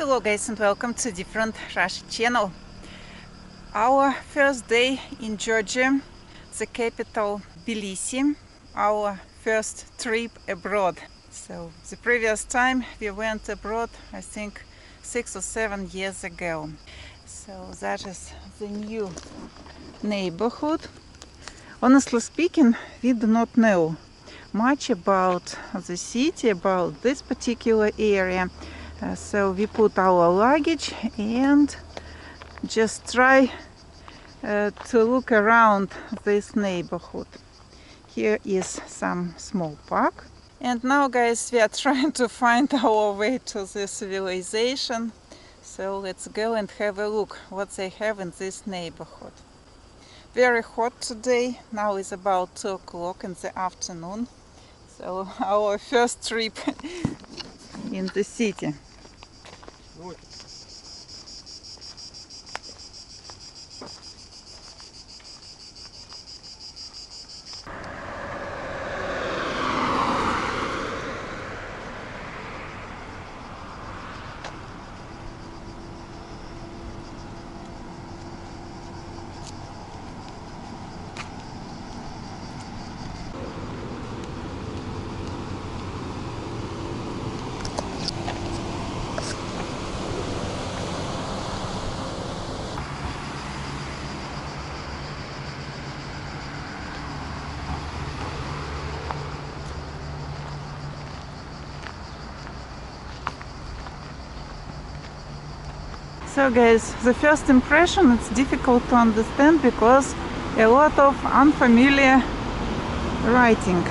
Hello guys and welcome to different Russian channel. Our first day in Georgia, the capital Tbilisi, our first trip abroad. So the previous time we went abroad, I think 6 or 7 years ago. So that is the new neighborhood. Honestly speaking, we do not know much about the city, about this particular area. So we put our luggage and just try to look around this neighborhood. Here is some small park. And now guys, we are trying to find our way to this civilization. So let's go and have a look what they have in this neighborhood. Very hot today. Now is about 2 o'clock in the afternoon. So our first trip in the city. So guys, the first impression, it's difficult to understand because a lot of unfamiliar writing.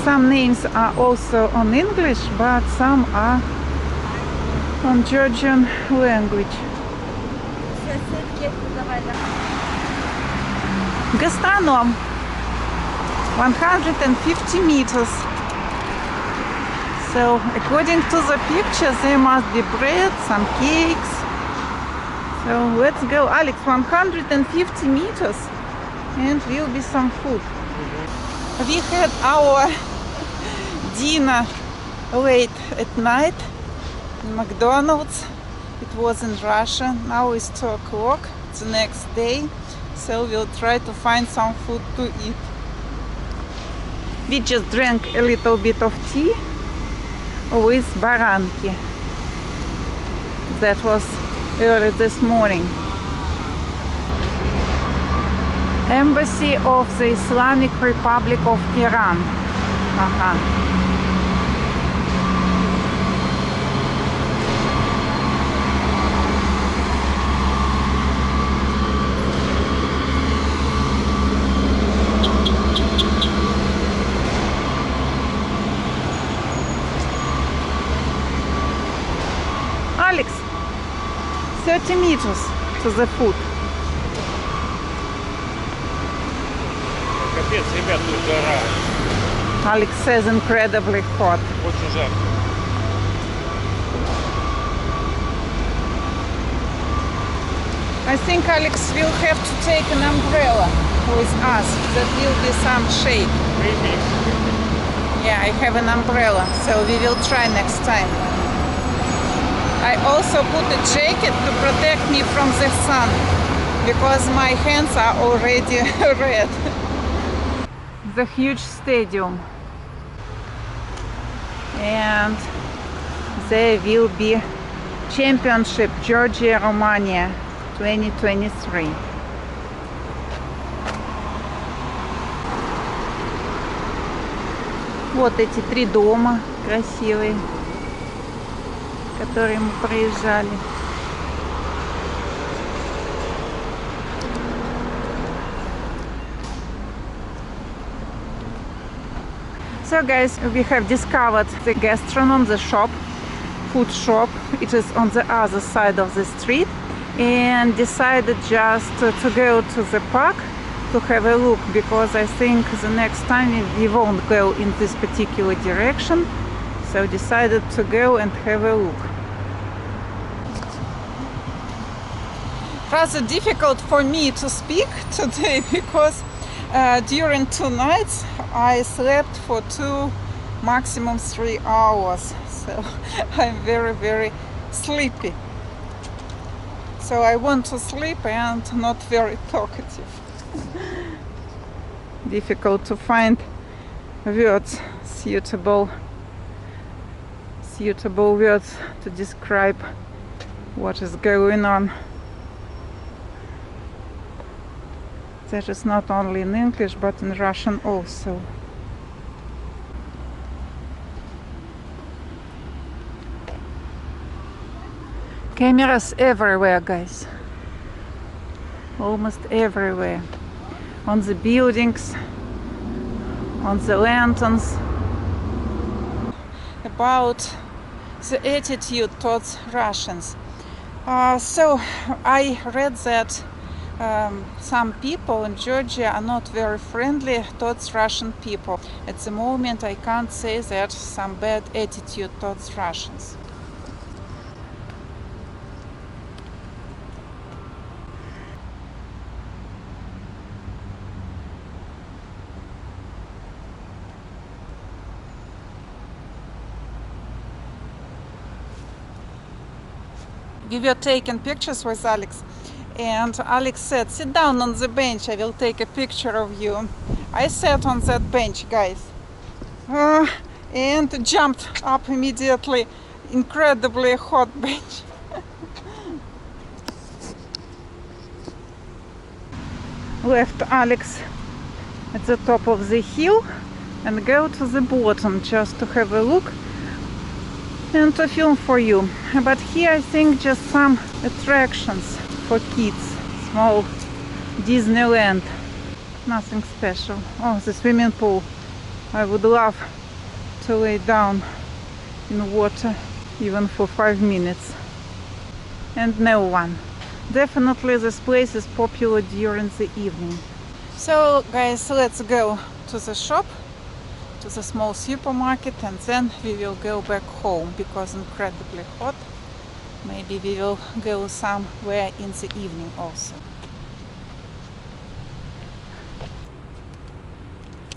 Some names are also on English, but some are on Georgian language. Gastronom. 150 meters. So according to the picture there must be bread, some cakes. So let's go. Alex, 150 meters and will be some food. We had our dinner late at night in McDonald's. It was in Russia. Now it's 2 o'clock the next day. So we'll try to find some food to eat. We just drank a little bit of tea with baranki. That was early this morning. Embassy of the Islamic Republic of Iran. Alex, 30 meters to the food. Капец, ребят, тут жара. Alex says incredibly hot. Очень жарко. I think Alex will have to take an umbrella with us. That will be some shade. Maybe. Yeah, I have an umbrella, so we will try next time. I also put a jacket to protect me from the sun because my hands are already red. The huge stadium, and there will be championship Georgia-Romania 2023. Вот эти 3 дома красивые, которые мы проезжали. So guys, we have discovered the gastronom, the shop, food shop. It is on the other side of the street, and decided just to go to the park to have a look, because I think the next time we won't go in this particular direction. So decided to go and have a look. Rather difficult for me to speak today because During 2 nights I slept for 2, maximum 3 hours, so I'm very sleepy. So I want to sleep and not very talkative. Difficult to find words, suitable words to describe what is going on. That is not only in English but in Russian also. Cameras everywhere, guys. Almost everywhere. On the buildings, on the lanterns. About the attitude towards Russians. So I read that some people in Georgia are not very friendly towards Russian people. At the moment I can't say that some bad attitude towards Russians. We were taking pictures with Alex, and Alex said, "Sit down on the bench, I will take a picture of you." I sat on that bench, guys, and jumped up immediately. Incredibly hot bench. Left Alex at the top of the hill and go to the bottom just to have a look and to film for you. But here I think just some attractions for kids, small Disneyland, nothing special. Oh, the swimming pool. I would love to lay down in water even for 5 minutes. And no one. Definitely this place is popular during the evening. So guys, let's go to the shop, to the small supermarket, and then we will go back home because incredibly hot. Maybe we will go somewhere in the evening also.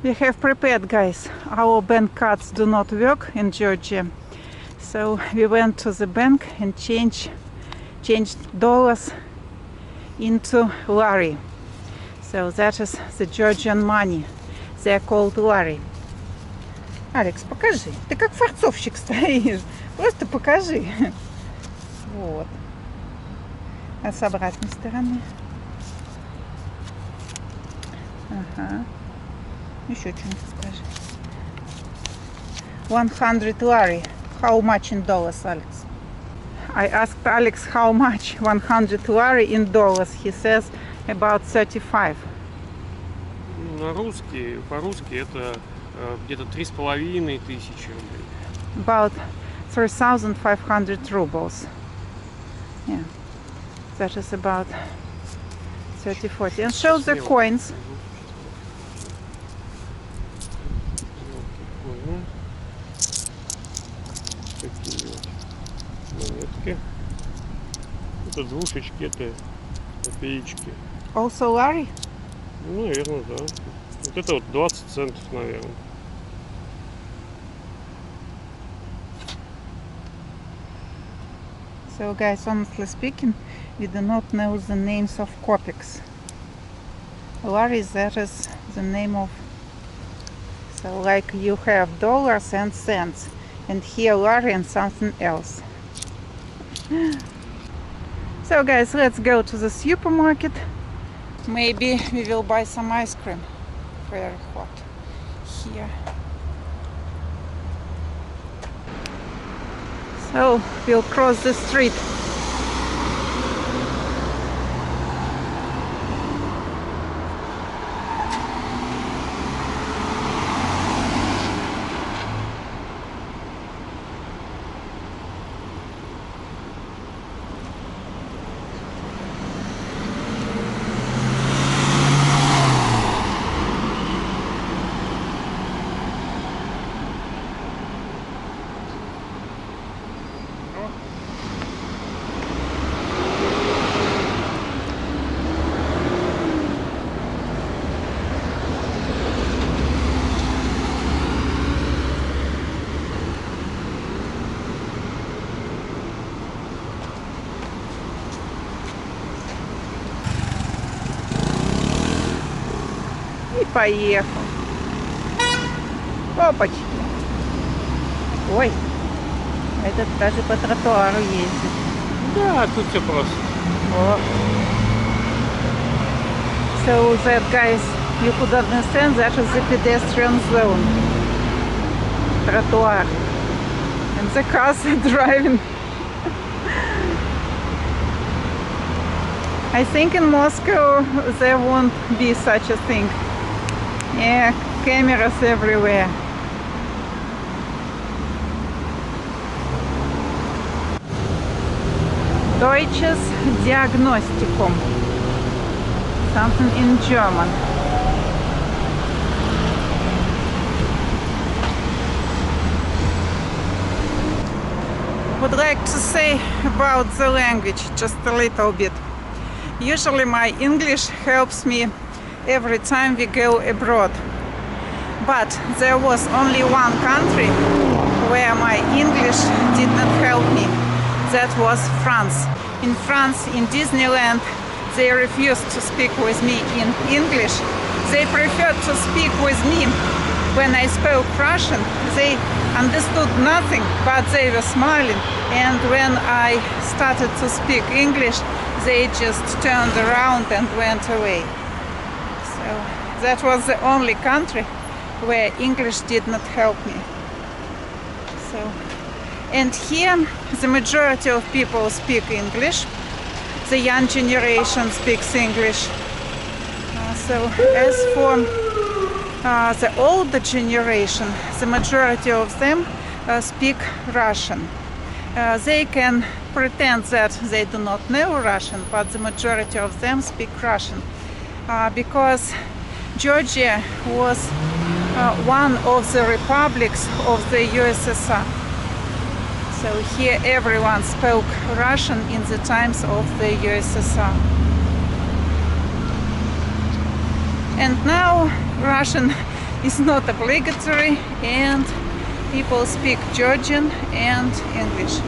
We have prepared, guys. Our bank cards do not work in Georgia, so we went to the bank and changed dollars into lari. So that is the Georgian money. They are called lari. Алекс, покажи. Ты как фарцовщик стоишь. Просто покажи. Вот. А с обратной стороны? Ага. Еще что-нибудь скажи. 100 lari. How much in dollars, Alex? I asked Alex how much 100 lari in dollars. He says about 35. По-русски это где-то 3,5 тысячи рублей. About 3,500 rubles. Yeah, that is about 30-40. And show the coins. Такие вот монетки. Это двушечки, это копеечки. Also lari? Ну, наверное, да. Вот это вот 20 центов, наверное. So guys, honestly speaking, we do not know the names of kopecks. Lari, that is the name of, so like you have dollars and cents, and here lari and something else. So guys, let's go to the supermarket. Maybe we will buy some ice cream. Very hot here. So we'll cross the street. И поехал. Опачки. Ой, этот даже по тротуару ездит. Да, тут все просто. О. So that, guys, you could understand that is the pedestrian zone. Тротуар. And the cars are driving. I think in Moscow there won't be such a thing. Yeah, cameras everywhere. Deutsches Diagnostikum. Something in German. Would like to say about the language just a little bit. Usually my English helps me every time we go abroad. But there was only one country where my English did not help me. That was France. In France, in Disneyland, they refused to speak with me in English. They preferred to speak with me. When I spoke Russian, they understood nothing, but they were smiling. And when I started to speak English, they just turned around and went away. So that was the only country where English did not help me. So, and here the majority of people speak English. The young generation speaks English. So as for the older generation, the majority of them speak Russian. They can pretend that they do not know Russian, but the majority of them speak Russian because Georgia was one of the republics of the USSR. So here everyone spoke Russian in the times of the USSR. And now Russian is not obligatory and people speak Georgian and English.